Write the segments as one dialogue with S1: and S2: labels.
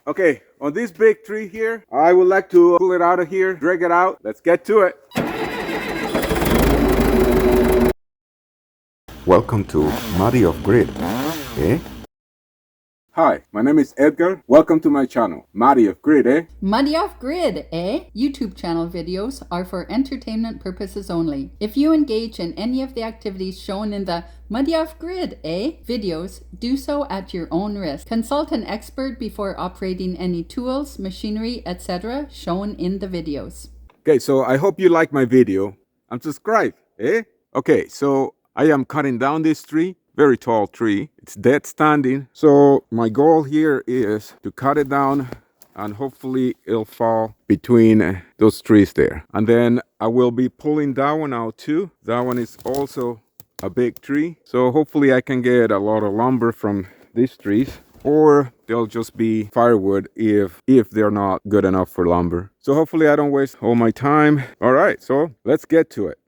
S1: Okay, on this big tree here, I would like to pull it out of here, drag it out. Let's get to it.
S2: Welcome to Muddy of Grid, eh?
S1: Hi, my name is Edgar. Welcome to my channel, Muddy of Grid, eh?
S3: Muddy Off Grid, eh? YouTube channel videos are for entertainment purposes only. If you engage in any of the activities shown in the Muddy Off Grid, eh? videos, do so at your own risk. Consult an expert before operating any tools, machinery, etc. shown in the videos.
S1: Okay, so I hope you like my video and subscribe, eh? Okay, so I am cutting down this tree. Very tall tree. It's dead standing. So my goal here is to cut it down and hopefully it'll fall between those trees there. And then I will be pulling that one out too. That one is also a big tree. So hopefully I can get a lot of lumber from these trees, or they'll just be firewood if they're not good enough for lumber. So hopefully I don't waste all my time. All right, so let's get to it.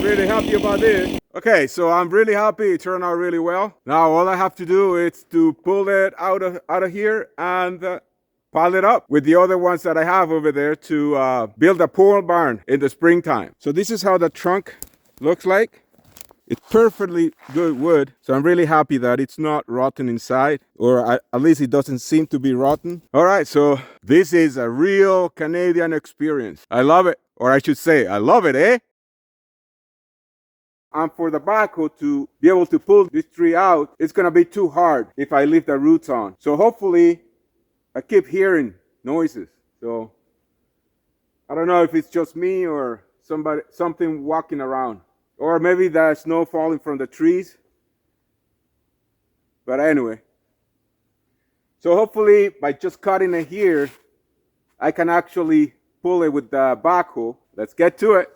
S1: Really happy about this. Okay, so I'm really happy it turned out really well. Now all I have to do is to pull it out of here and pile it up with the other ones that I have over there to build a pole barn in the springtime. So this is how the trunk looks like. It's perfectly good wood, so I'm really happy that it's not rotten inside, or at least it doesn't seem to be rotten. All right, so this is a real Canadian experience. I love it, or I should say, I love it, eh? And for the backhoe to be able to pull this tree out, it's gonna be too hard if I leave the roots on. So hopefully I keep hearing noises. So I don't know if it's just me or something walking around, or maybe the snow falling from the trees. But anyway, so hopefully by just cutting it here, I can actually pull it with the backhoe. Let's get to it.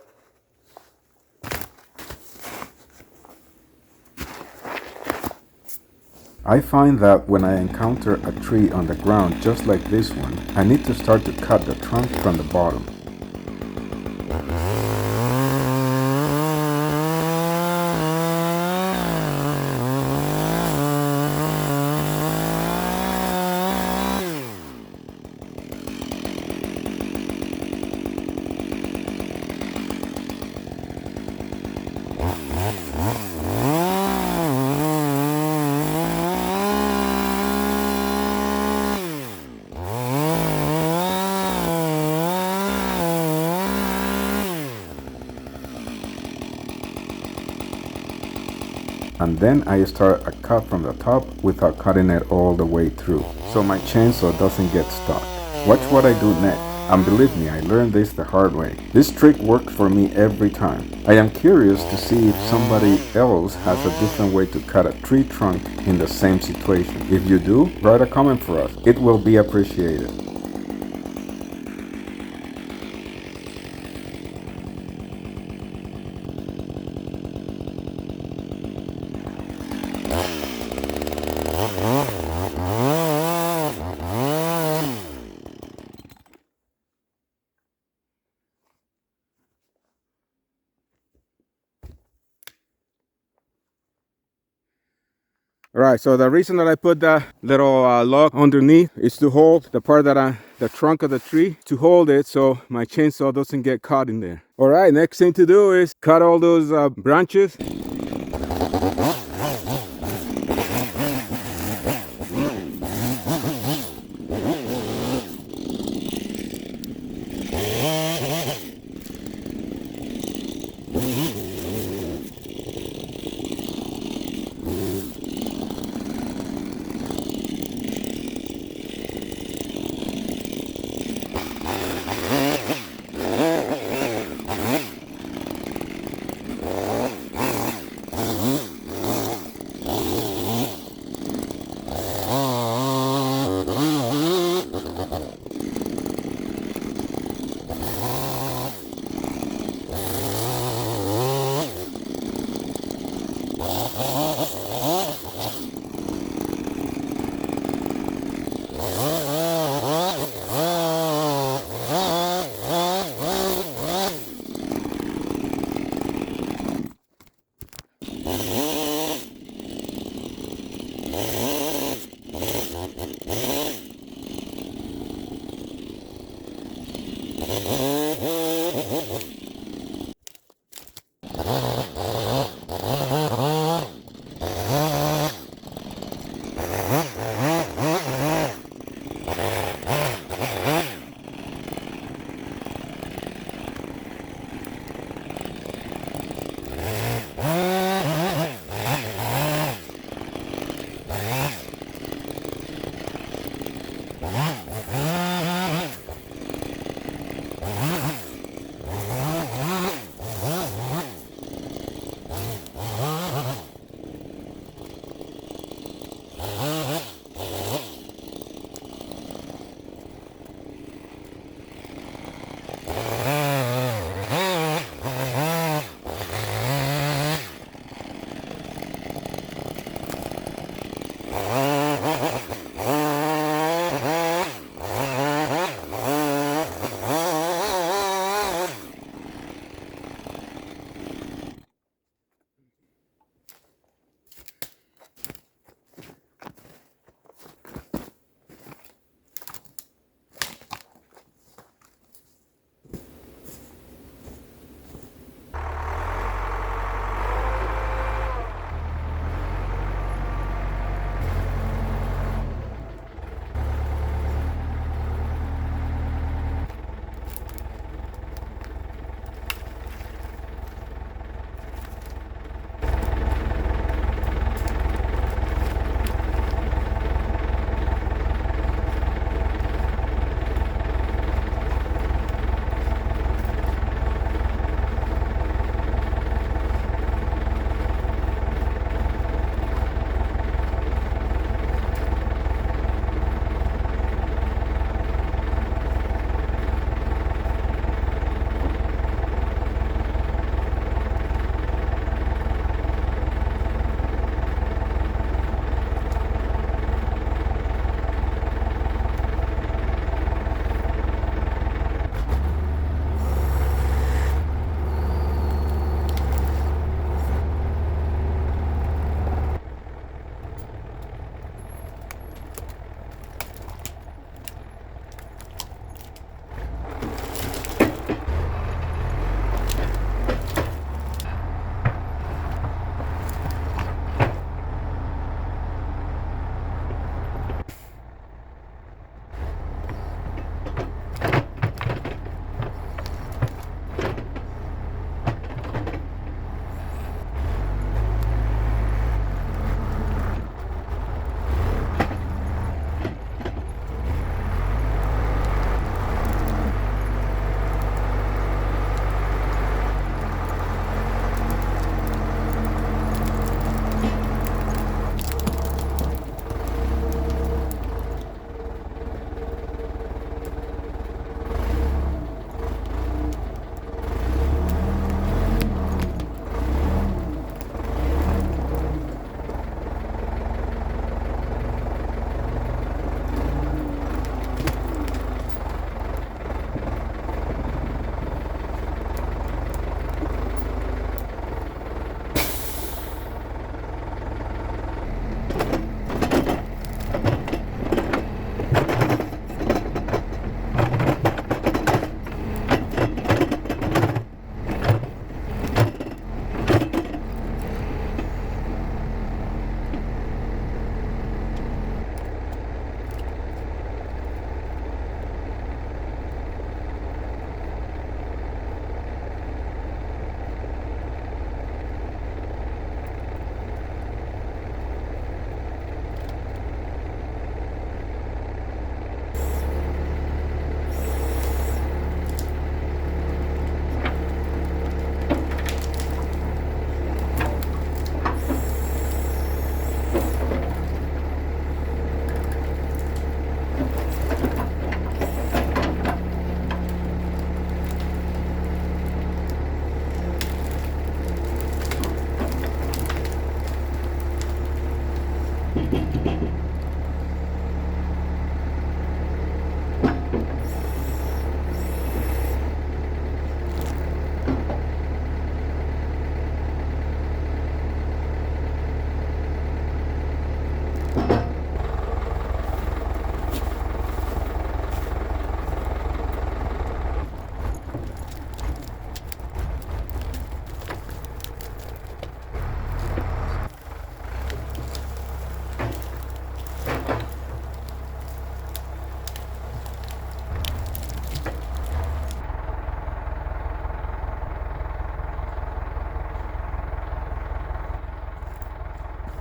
S2: I find that when I encounter a tree on the ground just like this one, I need to start to cut the trunk from the bottom. And then I start a cut from the top without cutting it all the way through, so my chainsaw doesn't get stuck. Watch what I do next, and believe me, I learned this the hard way. This trick works for me every time. I am curious to see if somebody else has a different way to cut a tree trunk in the same situation. If you do, write a comment for us. It will be appreciated.
S1: All right, so the reason that I put that little log underneath is to hold the part that the trunk of the tree, to hold it so my chainsaw doesn't get caught in there. All right, next thing to do is cut all those branches.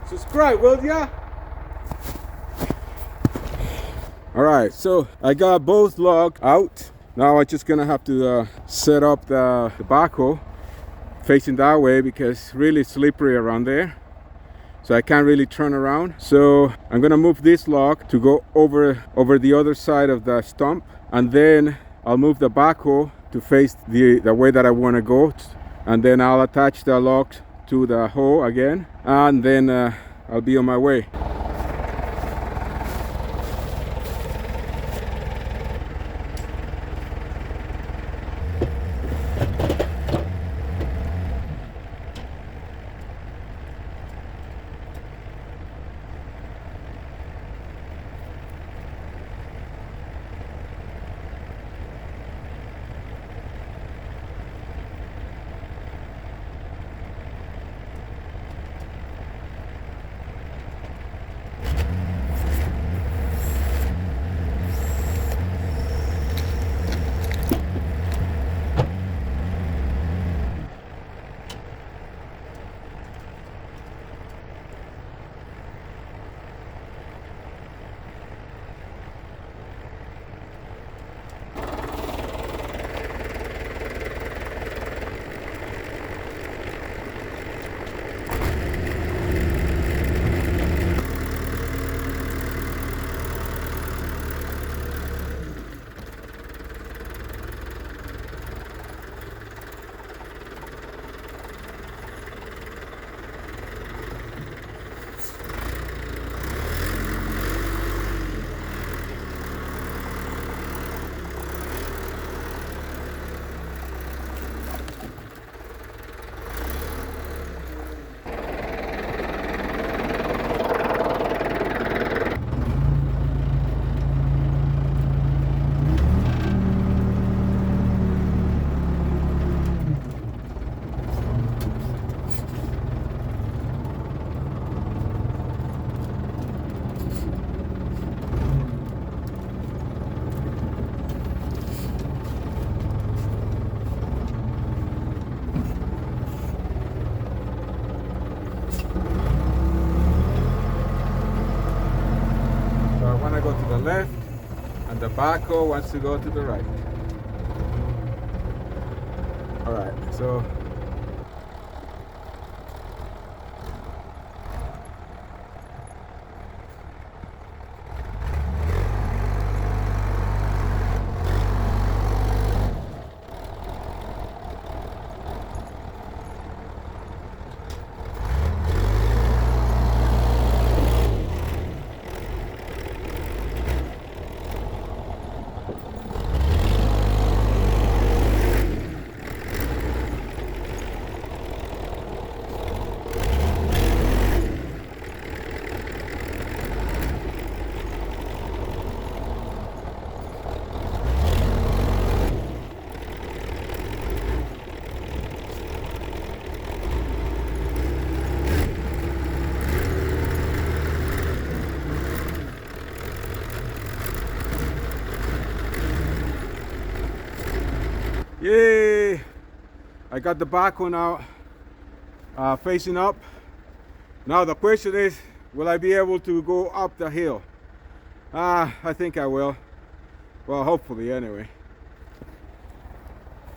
S1: Subscribe, will ya? Alright, so I got both logs out. Now I'm just gonna have to set up the backhoe facing that way because it's really slippery around there. So I can't really turn around. So I'm gonna move this log to go over the other side of the stump, and then I'll move the backhoe to face the way that I wanna go. And then I'll attach the logs to the hoe again, and then I'll be on my way. Go to the left, and the backhoe wants to go to the right. All right, so yay! I got the backhoe now facing up. Now the question is, will I be able to go up the hill? I think I will. Well, hopefully anyway.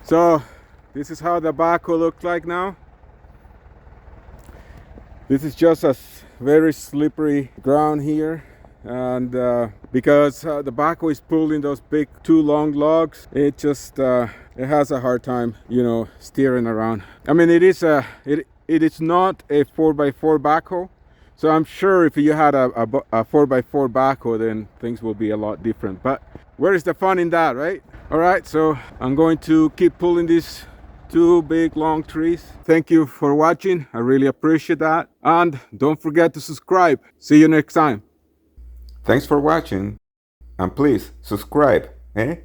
S1: So this is how the backhoe looks like now. This is just a very slippery ground here, and because the backhoe is pulling those big two long logs, it just it has a hard time, you know, steering around. I mean, it is not a 4x4 backhoe, so I'm sure if you had a 4x4 backhoe, then things will be a lot different. But where is the fun in that, right? All right, so I'm going to keep pulling these two big long trees. Thank you for watching. I really appreciate that. And don't forget to subscribe. See you next time.
S2: Thanks for watching, and please subscribe, eh?